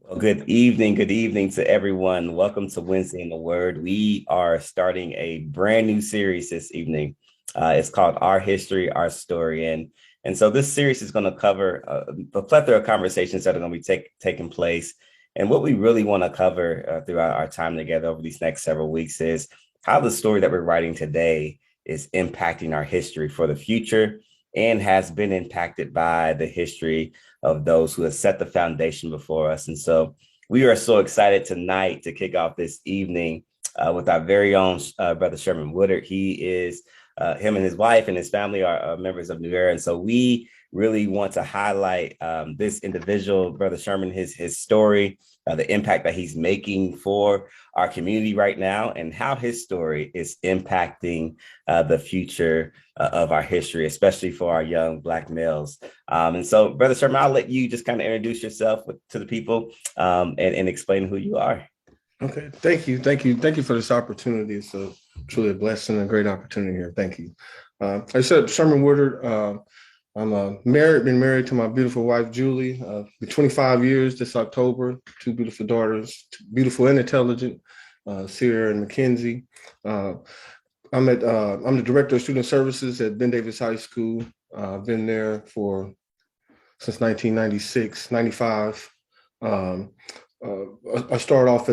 Well, good evening to everyone. Welcome to Wednesday in the Word. We are starting a brand new series this evening. It's called Our History, Our Story, and so this series is going to cover a plethora of conversations that are going to be taking place. And what we really want to cover throughout our time together over these next several weeks is how the story that we're writing today is impacting our history for the future and has been impacted by the history of those who have set the foundation before us. And so we are so excited tonight to kick off this evening with our very own brother Sherman Woodard. He is him and his wife and his family are members of New Era. And so we really want to highlight this individual, brother Sherman, his story, the impact that he's making for our community right now, and how his story is impacting the future of our history, especially for our young Black males. And so, Brother Sherman, I'll let you just kind of introduce yourself to the people and explain who you are. Okay, thank you for this opportunity. It's truly a blessing and a great opportunity here. Thank you. Like I said, Sherman Woodard. I'm been married to my beautiful wife, Julie, for 25 years this October, two beautiful daughters, beautiful and intelligent, Sierra and Mackenzie. I'm the director of student services at Ben Davis High School. I've been there since 1996, 95. Um, I started off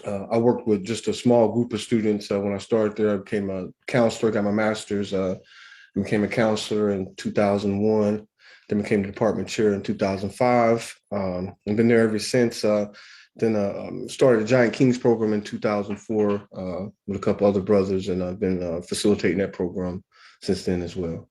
I worked with just a small group of students. When I started there, I became a counselor, got my master's, became a counselor in 2001, then became the department chair in 2005. I've been there ever since. Then started a Giant Kings program in 2004 with a couple other brothers, and I've been facilitating that program since then as well.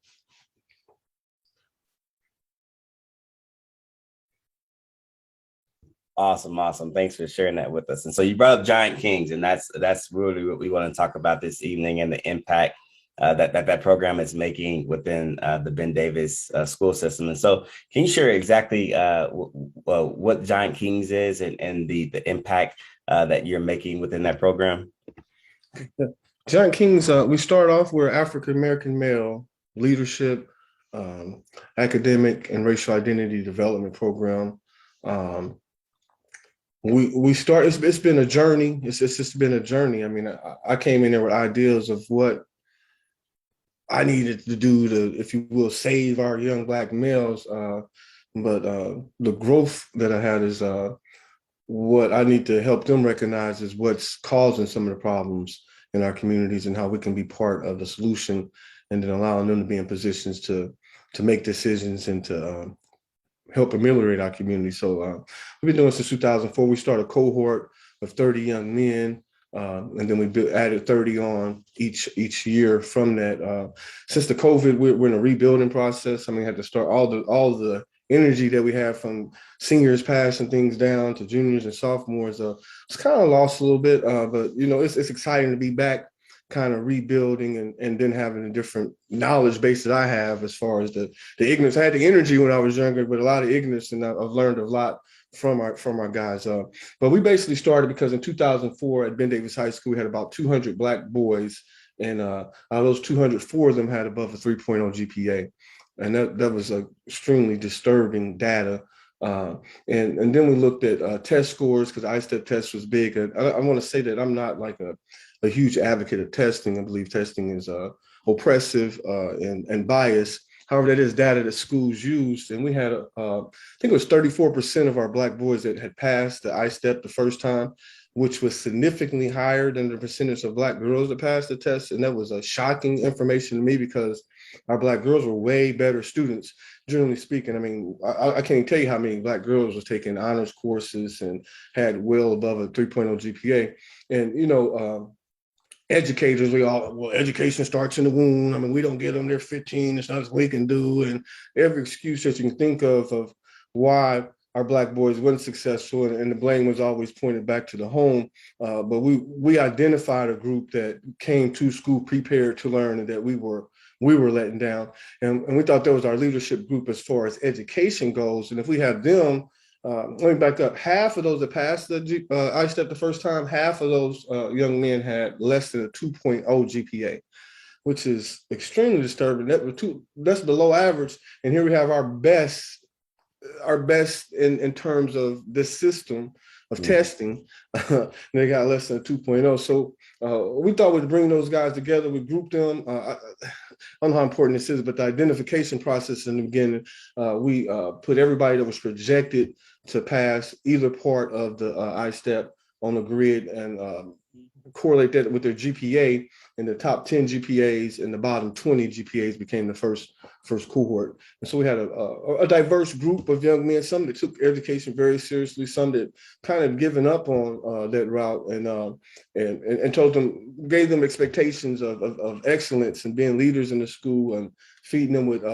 Awesome, awesome. Thanks for sharing that with us. And so you brought up Giant Kings, and that's really what we want to talk about this evening and the impact that program is making within the Ben Davis school system. And so, can you share exactly what Giant Kings is and the impact that you're making within that program? Giant Kings, we start off with African American male leadership, um, academic, and racial identity development program. Um, we start. It's been a journey. It's just been a journey. I mean, I came in there with ideas of what I needed to do to, if you will, save our young Black males. But the growth that I had is what I need to help them recognize is what's causing some of the problems in our communities and how we can be part of the solution, and then allowing them to be in positions to make decisions and to help ameliorate our community. So we've been doing this since 2004. We started a cohort of 30 young men, and then we added 30 on each year from that. Since the COVID, we're in a rebuilding process. I mean, we had to start all the energy that we had from seniors passing things down to juniors and sophomores. It's kind of lost a little bit, but it's exciting to be back, kind of rebuilding and then having a different knowledge base that I have as far as the ignorance. I had the energy when I was younger, but a lot of ignorance, and I've learned a lot from our guys. But we basically started because in 2004 at Ben Davis High School, we had about 200 Black boys, and out of those 200, four of them had above a 3.0 GPA. And that was extremely disturbing data. And then we looked at test scores because ISTEP test was big. I want to say that I'm not like a huge advocate of testing. I believe testing is oppressive and biased. However, that is data that schools used. And we had, I think it was 34% of our Black boys that had passed the ISTEP the first time, which was significantly higher than the percentage of Black girls that passed the test. And that was a shocking information to me because our Black girls were way better students, generally speaking. I mean, I can't tell you how many Black girls was taking honors courses and had well above a 3.0 GPA. And, educators, education starts in the womb. I mean, we don't get them, they're 15, it's not as we can do. And every excuse that you can think of why our Black boys weren't successful, and the blame was always pointed back to the home. But we identified a group that came to school prepared to learn, and that we were letting down. And we thought that was our leadership group as far as education goes. And if we have them, let me back up. Half of those that passed the ISTEP the first time, half of those young men had less than a 2.0 GPA, which is extremely disturbing. That's below average. And here we have our best our best in terms of this system of Mhm. testing. They got less than 2.0. So we thought we'd bring those guys together. We grouped them. I don't know how important this is, but the identification process in the beginning, we put everybody that was projected to pass either part of the I-STEP on the grid and correlate that with their GPA, and the top 10 GPAs and the bottom 20 GPAs became the first cohort. And so we had a diverse group of young men, some that took education very seriously, some that kind of given up on that route, and told them, gave them expectations of excellence and being leaders in the school, and feeding them with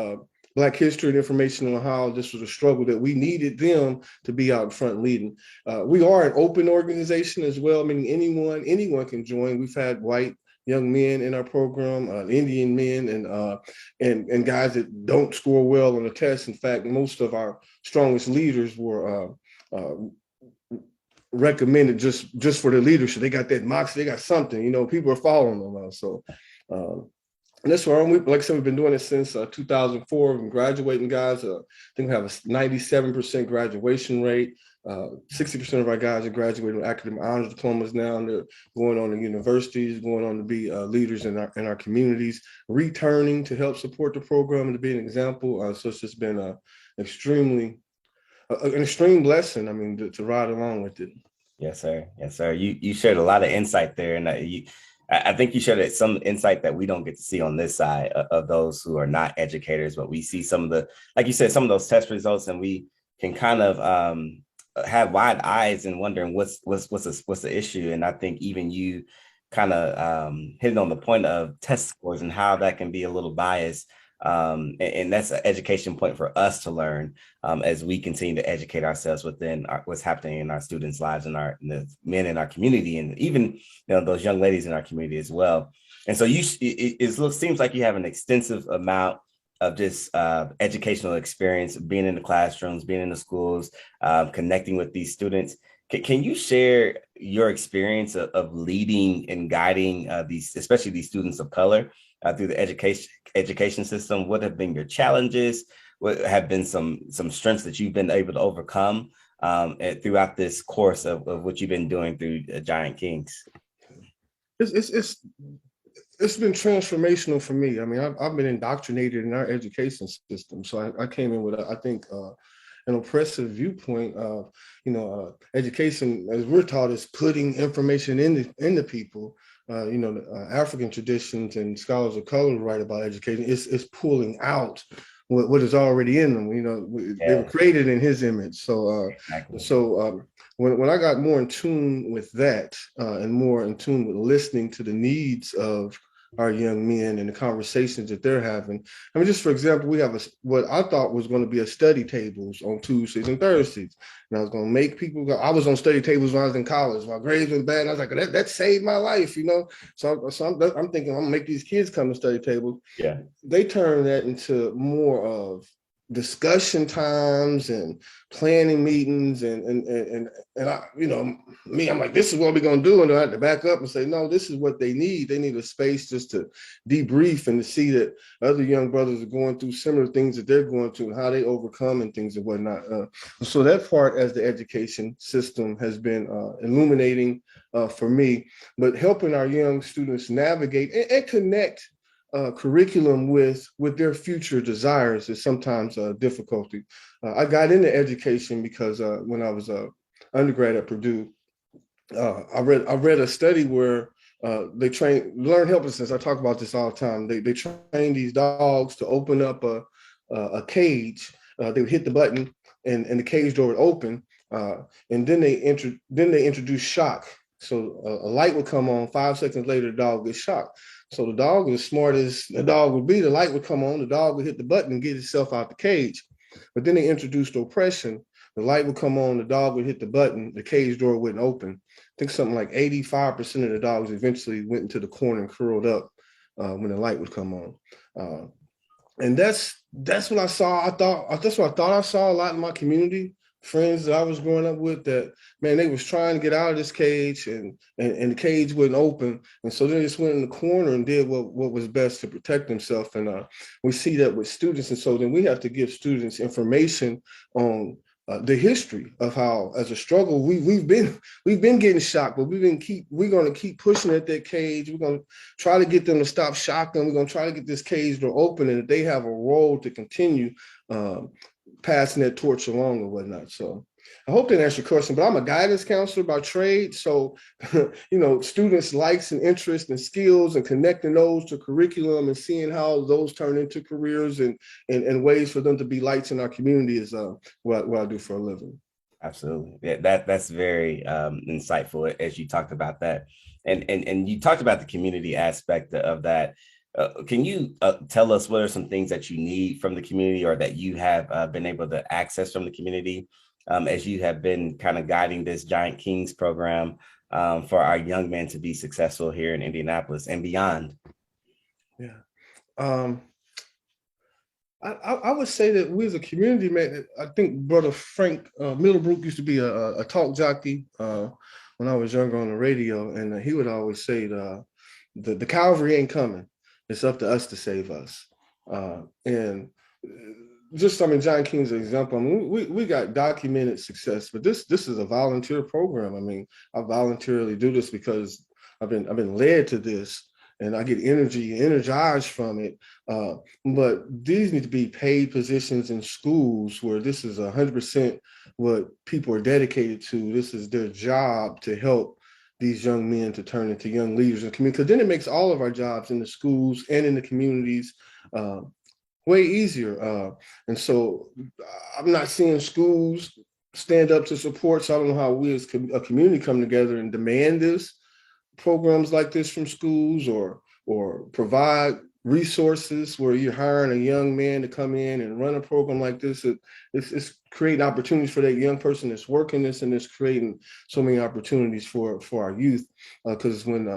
Black history and information on how this was a struggle that we needed them to be out front leading. We are an open organization as well, meaning anyone can join. We've had white young men in our program, Indian men, and guys that don't score well on the test. In fact, most of our strongest leaders were recommended just for their leadership. They got that moxie, they got something. People are following them. So. And that's why like I said, we've been doing it since 2004. We've been graduating guys. I think we have a 97% graduation rate. 60% of our guys are graduating with academic honors diplomas now, and they're going on to universities, going on to be leaders in our communities, returning to help support the program and to be an example. So it's just been an extreme blessing. I mean, to ride along with it. Yes, sir. Yes, sir. You shared a lot of insight there, and I think you shared some insight that we don't get to see on this side of those who are not educators, but we see some of the, like you said, some of those test results, and we can kind of have wide eyes and wondering what's the issue. And I think even you kind of hitting on the point of test scores and how that can be a little biased. And that's an education point for us to learn as we continue to educate ourselves within what's happening in our students' lives and the men in our community, and even those young ladies in our community as well. And so it seems like you have an extensive amount of just educational experience, being in the classrooms, being in the schools, connecting with these students. Can you share your experience of leading and guiding especially these students of color through the education system? What have been your challenges? What have been some strengths that you've been able to overcome throughout this course of what you've been doing through Giant Kings? It's been transformational for me. I mean, I've been indoctrinated in our education system, so I came in with I think an oppressive viewpoint of education, as we're taught, is putting information into people. African traditions and scholars of color write about education. It's pulling out what is already in them. They were created in his image. So exactly. When I got more in tune with that and more in tune with listening to the needs of our young men and the conversations that they're having. I mean, just for example, we have what I thought was going to be a study tables on Tuesdays and Thursdays. And I was going to make people go. I was on study tables when I was in college. My grades were bad. And I was like, that saved my life, So I'm thinking, I'm going to make these kids come to study tables. Yeah. They turn that into more of discussion times and planning meetings, and I, I'm like, this is what we're gonna do, and I have to back up and say, no, this is what they need. They need a space just to debrief and to see that other young brothers are going through similar things that they're going through and how they overcome and things and whatnot. So that part, as the education system, has been illuminating for me, but helping our young students navigate and connect curriculum with their future desires is sometimes a difficulty. I got into education because when I was undergrad at Purdue, I read a study where they learn helplessness. I talk about this all the time. They train these dogs to open up a cage. They would hit the button and the cage door would open, and then they introduce shock. So a light would come on. 5 seconds later, the dog gets shocked. So the dog, as smart as the dog would be, the light would come on, the dog would hit the button and get itself out the cage. But then they introduced oppression. The light would come on, the dog would hit the button, the cage door wouldn't open. I think something like 85% of the dogs eventually went into the corner and curled up when the light would come on. And that's what I saw. That's what I thought I saw a lot in my community friends that I was growing up with that, man, they was trying to get out of this cage and the cage wouldn't open. And so they just went in the corner and did what was best to protect themselves. And we see that with students. And so then we have to give students information on the history of how, as a struggle, we've been getting shocked, but we're going to keep pushing at that cage. We're going to try to get them to stop shocking. We're going to try to get this cage door open, and that they have a role to continue passing that torch along or whatnot. So I hope that answers your question, but I'm a guidance counselor by trade. So, students' likes and interests and skills and connecting those to curriculum and seeing how those turn into careers and ways for them to be lights in our community is what I do for a living. Absolutely. Yeah, that's very insightful as you talked about that. And you talked about the community aspect of that. Can you tell us what are some things that you need from the community or that you have been able to access from the community as you have been kind of guiding this Giant Kings program for our young men to be successful here in Indianapolis and beyond? Yeah. I would say that we as a community, man, I think Brother Frank Middlebrook used to be a talk jockey when I was younger on the radio, and he would always say the cavalry ain't coming. It's up to us to save us. And just, Giant King's an example. I mean, we got documented success, but this is a volunteer program. I mean, I voluntarily do this because I've been led to this, and I get energized from it. But these need to be paid positions in schools where this is 100% what people are dedicated to. This is their job to help these young men to turn into young leaders in the community, because then it makes all of our jobs in the schools and in the communities way easier. And so I'm not seeing schools stand up to support. So I don't know how we as a community come together and demand this, programs like this from schools, or provide resources where you're hiring a young man to come in and run a program like this. It's creating opportunities for that young person that's working this, and it's creating so many opportunities for our youth. Because when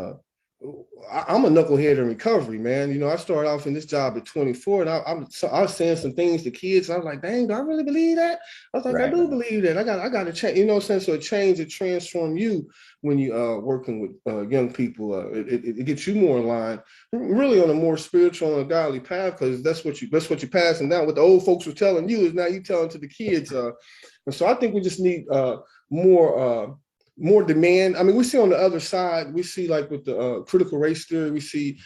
I'm a knucklehead in recovery, man. I started off in this job at 24, and I was saying some things to kids. And I was like, dang, do I really believe that? I was like, I Right. do believe that. I got to change. What I'm saying? So a change, it transforms you when you working with young people. It gets you more in line, really on a more spiritual and godly path, because that's what you're passing down. What the old folks were telling you is now you telling to the kids. And so I think we just need more demand. I mean, we see on the other side, we see like with the critical race theory, we see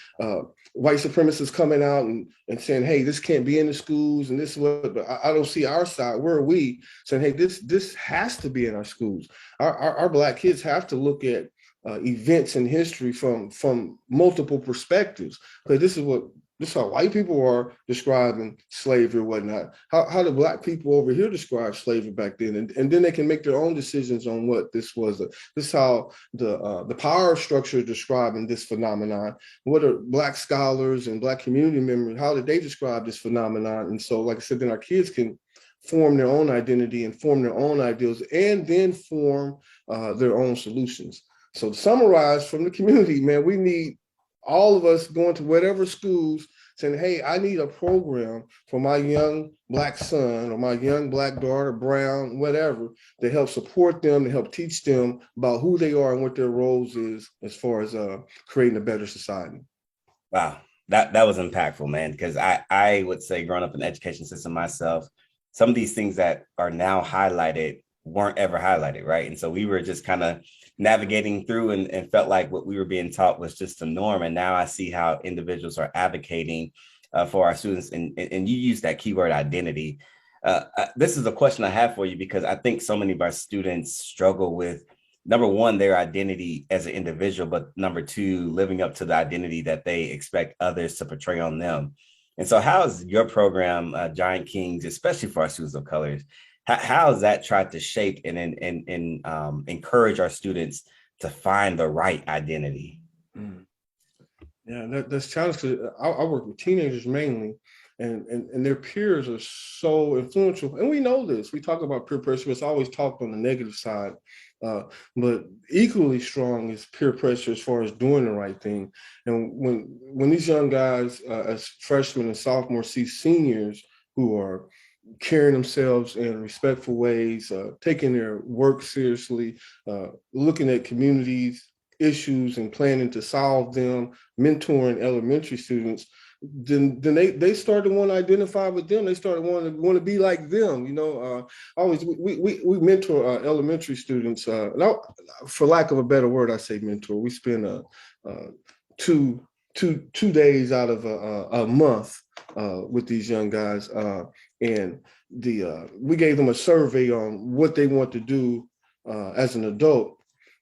white supremacists coming out and saying, hey, this can't be in the schools and this is what, but I don't see our side. Where are we saying, hey, this has to be in our schools. Our Black kids have to look at events in history from multiple perspectives, because this is how white people are describing slavery or whatnot. How do Black people over here describe slavery back then? And then they can make their own decisions on what this was. This is how the power structure is describing this phenomenon. What are Black scholars and Black community members, how did they describe this phenomenon? And so, like I said, then our kids can form their own identity and form their own ideals, and then form their own solutions. So to summarize from the community, man, we need all of us going to whatever schools saying, hey, I need a program for my young Black son or my young Black daughter, brown, whatever, to help support them, to help teach them about who they are and what their roles is as far as creating a better society. Wow. That was impactful, man, because I would say growing up in the education system myself, some of these things that are now highlighted weren't ever highlighted, right? And so we were just kind of navigating through and felt like what we were being taught was just the norm. And now I see how individuals are advocating for our students. And you use that keyword identity. This is a question I have for you, because I think so many of our students struggle with, number one, their identity as an individual, but number two, living up to the identity that they expect others to portray on them. And so how is your program, Giant Kings, especially for our students of colors, how has that tried to shape and encourage our students to find the right identity? Mm. Yeah, that's challenging. I work with teenagers mainly, and their peers are so influential. And we know this. We talk about peer pressure. It's always talked on the negative side, but equally strong is peer pressure as far as doing the right thing. And when these young guys, as freshmen and sophomores, see seniors who are carrying themselves in respectful ways, taking their work seriously, looking at communities issues and planning to solve them, mentoring elementary students. Then they started to want to identify with them. They started want to be like them. Always we mentor elementary students. For lack of a better word, I say mentor. We spend uh, two 2 days out of a month with these young guys, and we gave them a survey on what they want to do as an adult.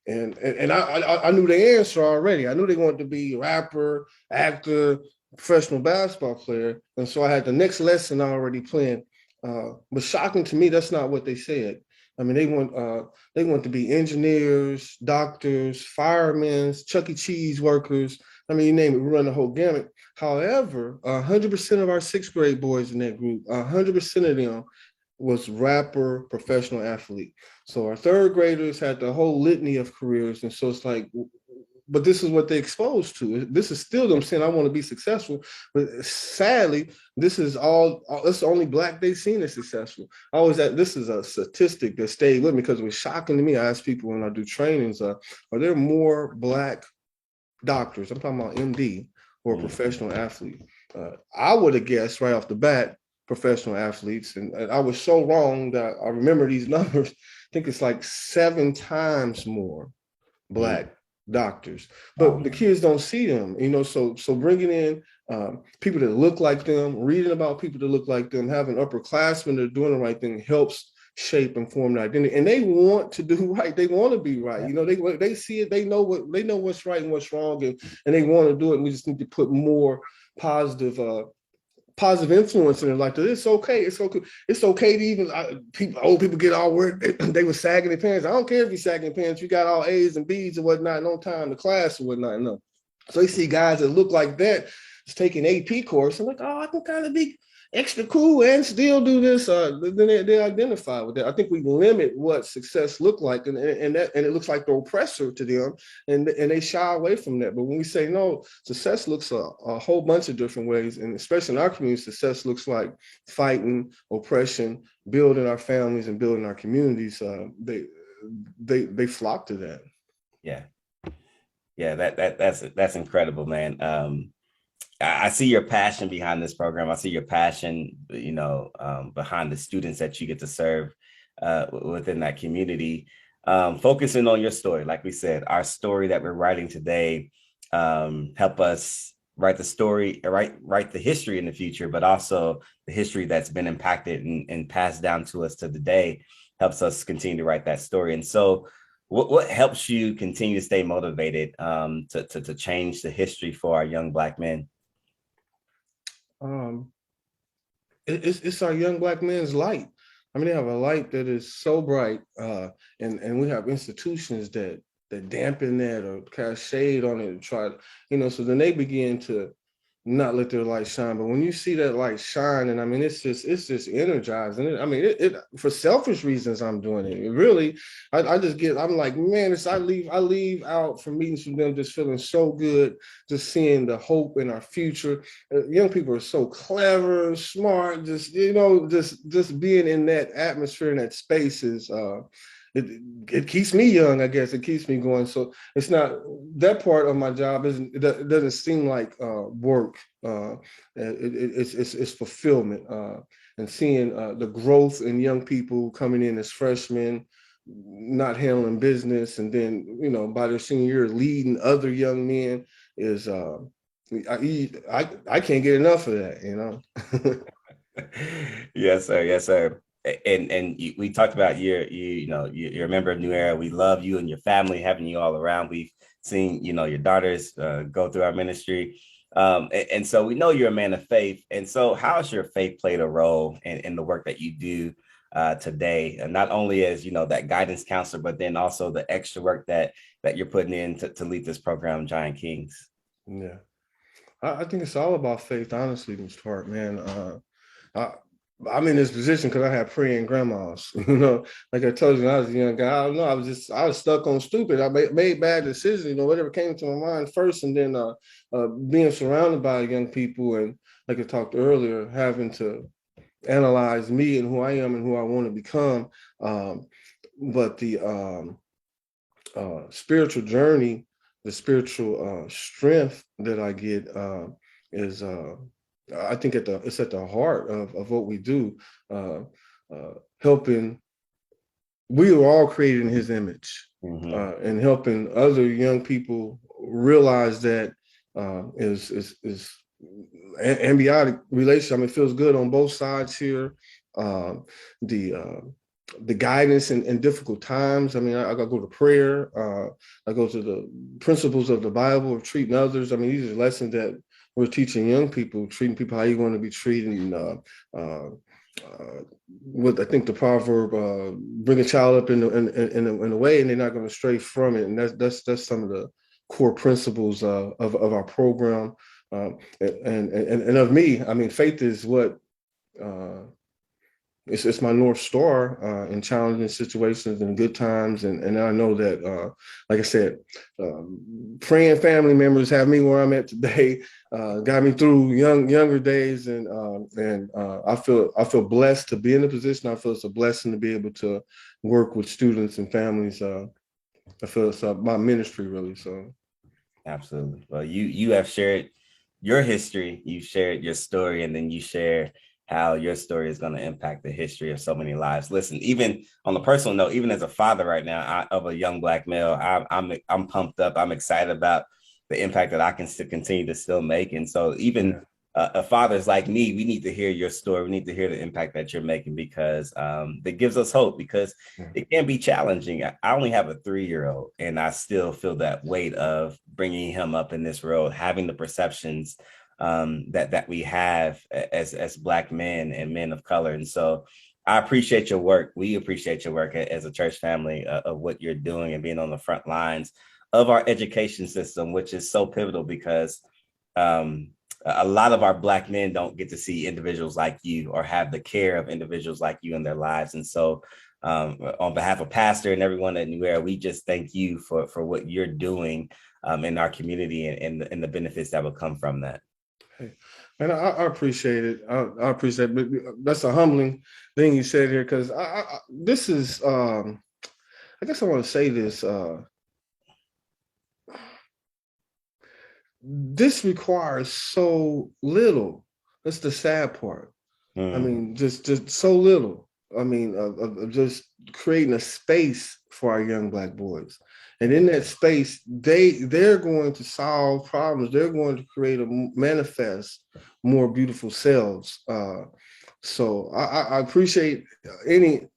And I knew the answer already. I knew they wanted to be rapper, actor, professional basketball player. And so I had the next lesson already planned. But shocking to me, that's not what they said. I mean, they want to be engineers, doctors, firemen, Chuck E. Cheese workers. I mean, you name it, we run the whole gamut. However, 100% of our sixth grade boys in that group, 100% of them was rapper, professional athlete. So our third graders had the whole litany of careers. And so it's like, but this is what they're exposed to. This is still them saying, I want to be successful. But sadly, this is that's the only Black they've seen as successful. This is a statistic that stayed with me because it was shocking to me. I ask people when I do trainings, are there more Black doctors? I'm talking about MD or professional athlete. I would have guessed right off the bat, professional athletes. And I was so wrong that I remember these numbers. I think it's like 7 times more Black doctors, but the kids don't see them, so bringing in people that look like them, reading about people that look like them, having upperclassmen that are doing the right thing helps shape and form their identity. And they want to do right. They want to be right. They see it. They know what's right and what's wrong, and they want to do it. And we just need to put more positive influence in it. Like, it's okay. It's okay to even old people get all worried. They were sagging their pants. I don't care if you're sagging pants. You got all A's and B's and whatnot, no time to class and whatnot. No. So they see guys that look like that just taking AP course and like, oh, I can kind of be extra cool and still do this. Then they identify with that. I think we limit what success look like, and it looks like the oppressor to them, and they shy away from that. But when we say no, success looks a whole bunch of different ways, and especially in our community, success looks like fighting oppression, building our families, and building our communities. They flock to that. Yeah, that's incredible, man. I see your passion behind this program. I see your passion, behind the students that you get to serve within that community. Focusing on your story, like we said, our story that we're writing today, help us write the story, write the history in the future, but also the history that's been impacted and passed down to us to the day helps us continue to write that story. And so what helps you continue to stay motivated to change the history for our young Black men? It's our young Black men's light. I mean, they have a light that is so bright, and we have institutions that dampen that or cast shade on it and try to, so then they begin to not let their light shine. But when you see that light shine, and I mean, it's just energizing. I mean, it for selfish reasons, I'm doing it. It really, I'm like, man, I leave out from meetings with them just feeling so good, just seeing the hope in our future. Young people are so clever, smart, just being in that atmosphere, in that space is, it keeps me young, I guess. It keeps me going. So it's not that part of my job it doesn't seem like work. It's fulfillment, and seeing the growth in young people coming in as freshmen, not handling business, and then by their senior year leading other young men is I can't get enough of that. Yes, sir. Yes, sir. And we talked about you're a member of New Era. We love you and your family, having you all around. We've seen your daughters go through our ministry, and so we know you're a man of faith. And so, how has your faith played a role in the work that you do today, and not only as that guidance counselor, but then also the extra work that you're putting in to lead this program, Giant Kings? Yeah, I think it's all about faith, honestly, Mr. Hart, man. I'm in this position because I had praying grandmas. Like I told you, when I was a young guy, I don't know. I was stuck on stupid. I made bad decisions. Whatever came to my mind first, and then being surrounded by young people, and like I talked earlier, having to analyze me and who I am and who I want to become. But the spiritual journey, the spiritual strength that I get is, I think, it's at the heart of what we do, helping. We were all created in His image, and helping other young people realize that is ambiotic relationship. I mean, it feels good on both sides here. The the guidance in difficult times. I mean, I go to prayer. I go to the principles of the Bible of treating others. I mean, these are lessons that we're teaching young people, treating people how you want to be treated. And what I think the proverb, bring a child up in a way, and they're not going to stray from it. And that's some of the core principles of our program. And of me, I mean, faith is what it's my North Star in challenging situations and good times. And I know that, like I said, praying family members have me where I'm at today, got me through younger days. And I feel blessed to be in the position. I feel it's a blessing to be able to work with students and families. I feel it's my ministry, really. So. Absolutely. Well, you have shared your history, you shared your story, and then you share how your story is going to impact the history of so many lives. Listen, even on the personal note, even as a father right now of a young Black male, I'm pumped up. I'm excited about the impact that I can still continue to still make. And so even fathers like me, we need to hear your story. We need to hear the impact that you're making, because that gives us hope, because it can be challenging. I only have a 3-year-old, and I still feel that weight of bringing him up in this world, having the perceptions that we have as Black men and men of color. And so I appreciate your work. We appreciate your work as a church family, of what you're doing and being on the front lines of our education system, which is so pivotal, because a lot of our Black men don't get to see individuals like you or have the care of individuals like you in their lives. And so on behalf of Pastor and everyone at New Era, we just thank you for what you're doing in our community, and the benefits that will come from that. And I appreciate it. I appreciate it. But that's a humbling thing you said here, because this is, I guess I want to say this. This requires so little. That's the sad part. I mean, just so little. I mean, of just creating a space for our young Black boys. And in that space, they're going to solve problems. They're going to create manifest more beautiful selves. So I appreciate any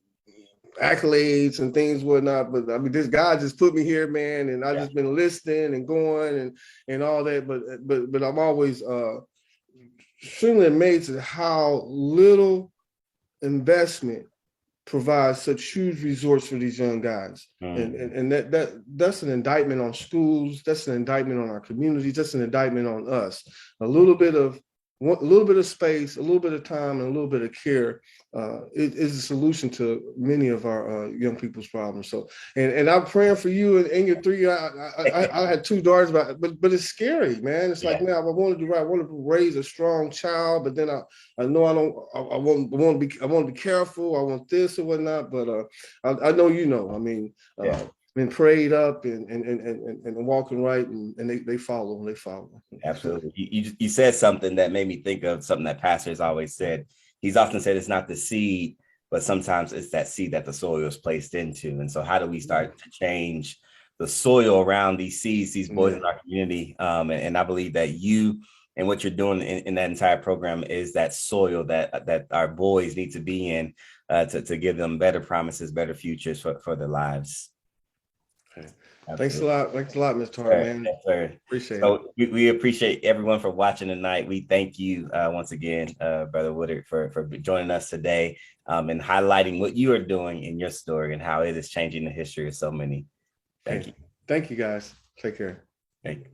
accolades and things, whatnot. But I mean, this guy just put me here, man, and I've just been listening and going and all that. But I'm always extremely amazed at how little investment provides such huge resorts for these young guys. And that's an indictment on schools. That's an indictment on our communities. That's an indictment on us. A little bit of space, a little bit of time, and a little bit of care is a solution to many of our young people's problems. So, and I'm praying for you and your 3. I had 2 daughters, but it's scary, man. It's like, man, I want to do right. I want to raise a strong child, but then I know I don't. I want to be careful. I want this or whatnot. But I know, I mean. Been prayed up and walking right, and they follow. Absolutely. You said something that made me think of something that Pastor has always said. He's often said it's not the seed, but sometimes it's that seed that the soil is placed into. And so how do we start to change the soil around these seeds, these boys in our community? And I believe that you and what you're doing in that entire program is that soil that our boys need to be in, to give them better promises, better futures for their lives. Okay. Thanks a lot, Mr. Hart, man. Yes, sir. Appreciate it. We appreciate everyone for watching tonight. We thank you once again, Brother Woodard, for joining us today, and highlighting what you are doing in your story and how it is changing the history of so many. Thank you. Thank you, guys. Take care. Thank you.